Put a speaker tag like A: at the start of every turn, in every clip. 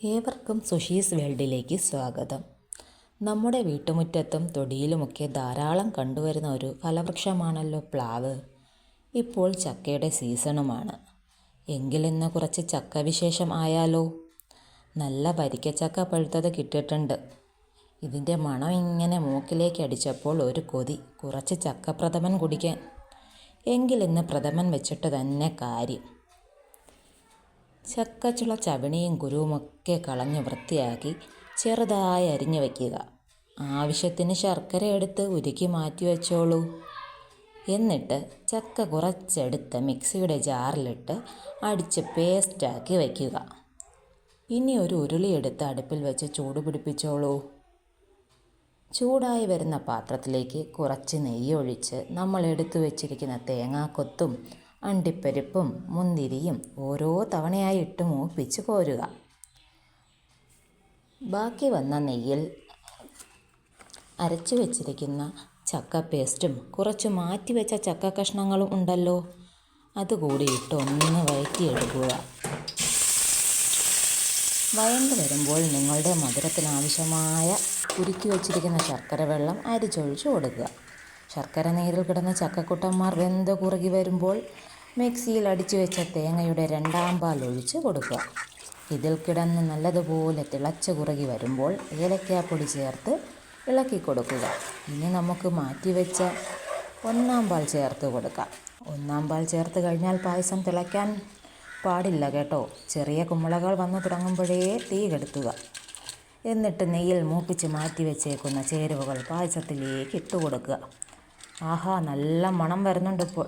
A: ഏവർക്കും സുഷീസ് വേൾഡിലേക്ക് സ്വാഗതം. നമ്മുടെ വീട്ടുമുറ്റത്തും തൊടിയിലുമൊക്കെ ധാരാളം കണ്ടുവരുന്ന ഒരു ഫലവൃക്ഷമാണല്ലോ പ്ലാവ്. ഇപ്പോൾ ചക്കയുടെ സീസണുമാണ്. എങ്കിലിന്ന് കുറച്ച് ചക്ക വിശേഷം ആയാലോ? നല്ല വരിക്കച്ചക്ക പഴുത്തത് കിട്ടിയിട്ടുണ്ട്. ഇതിൻ്റെ മണം ഇങ്ങനെ മൂക്കിലേക്ക് അടിച്ചപ്പോൾ ഒരു കൊതി, കുറച്ച് ചക്കപ്രഥമൻ കുടിക്കാൻ. എങ്കിലിന്ന് പ്രഥമൻ വെച്ചിട്ട് തന്നെ കാര്യം. ചക്കച്ചുള ചവിണിയും കുരുവുമൊക്കെ കളഞ്ഞ് വൃത്തിയാക്കി ചെറുതായി അരിഞ്ഞു വയ്ക്കുക. ആവശ്യത്തിന് ശർക്കര എടുത്ത് ഉരുക്കി മാറ്റി വെച്ചോളൂ. എന്നിട്ട് ചക്ക കുറച്ചെടുത്ത് മിക്സിയുടെ ജാറിലിട്ട് അടിച്ച് പേസ്റ്റാക്കി വയ്ക്കുക. ഇനി ഒരു ഉരുളിയെടുത്ത് അടുപ്പിൽ വെച്ച് ചൂട് പിടിപ്പിച്ചോളൂ. ചൂടായി വരുന്ന പാത്രത്തിലേക്ക് കുറച്ച് നെയ്യ് ഒഴിച്ച് നമ്മൾ എടുത്തു വെച്ചിരിക്കുന്ന തേങ്ങാക്കൊത്തും അണ്ടിപ്പരിപ്പും മുന്തിരിയും ഓരോ തവണയായി ഇട്ട് മൂപ്പിച്ച് കോരുക. ബാക്കി വന്ന നെയ്യിൽ അരച്ചു വെച്ചിരിക്കുന്ന ചക്ക പേസ്റ്റും കുറച്ച് മാറ്റി വെച്ച ചക്ക കഷ്ണങ്ങളും ഉണ്ടല്ലോ, അതുകൂടി ഇട്ട് ഒന്ന് വഴറ്റിയെടുക്കുക. വഴണ്ട് വരുമ്പോൾ നിങ്ങളുടെ മധുരത്തിനാവശ്യമായ ഉരുക്കി വെച്ചിരിക്കുന്ന ശർക്കര വെള്ളം അരിച്ചൊഴിച്ച് കൊടുക്കുക. ശർക്കര നീരിൽ കിടന്ന ചക്കക്കുട്ടന്മാർ വെന്ത് കുറുകി വരുമ്പോൾ മിക്സിയിൽ അടിച്ചു വെച്ച തേങ്ങയുടെ രണ്ടാം പാൽ ഒഴിച്ച് കൊടുക്കുക. ഇതിൽ കിടന്ന് നല്ലതുപോലെ തിളച്ച് കുറുകി വരുമ്പോൾ ഏലക്കാപ്പൊടി ചേർത്ത് ഇളക്കി കൊടുക്കുക. ഇനി നമുക്ക് മാറ്റി വെച്ച ഒന്നാം പാൽ ചേർത്ത് കൊടുക്കാം. ഒന്നാം പാൽ ചേർത്ത് കഴിഞ്ഞാൽ പായസം തിളയ്ക്കാൻ പാടില്ല കേട്ടോ. ചെറിയ കുമിളകൾ വന്നു തുടങ്ങുമ്പോഴേ തീ കെടുത്തുക. എന്നിട്ട് നെയ്യിൽ മൂപ്പിച്ച് മാറ്റി വെച്ചേക്കുന്ന ചേരുവകൾ പായസത്തിലേക്ക് ഇട്ട് കൊടുക്കുക. ആഹാ, നല്ല മണം വരുന്നുണ്ട് ഇപ്പോൾ.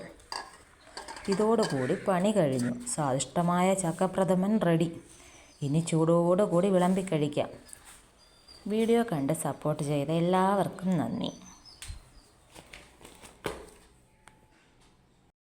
A: ഇതോടുകൂടി പണി കഴിഞ്ഞു. സ്വാദിഷ്ടമായ ചക്കപ്രഥമൻ റെഡി. ഇനി ചൂടോടുകൂടി വിളമ്പി കഴിക്കാം. വീഡിയോ കണ്ട് സപ്പോർട്ട് ചെയ്ത എല്ലാവർക്കും നന്ദി.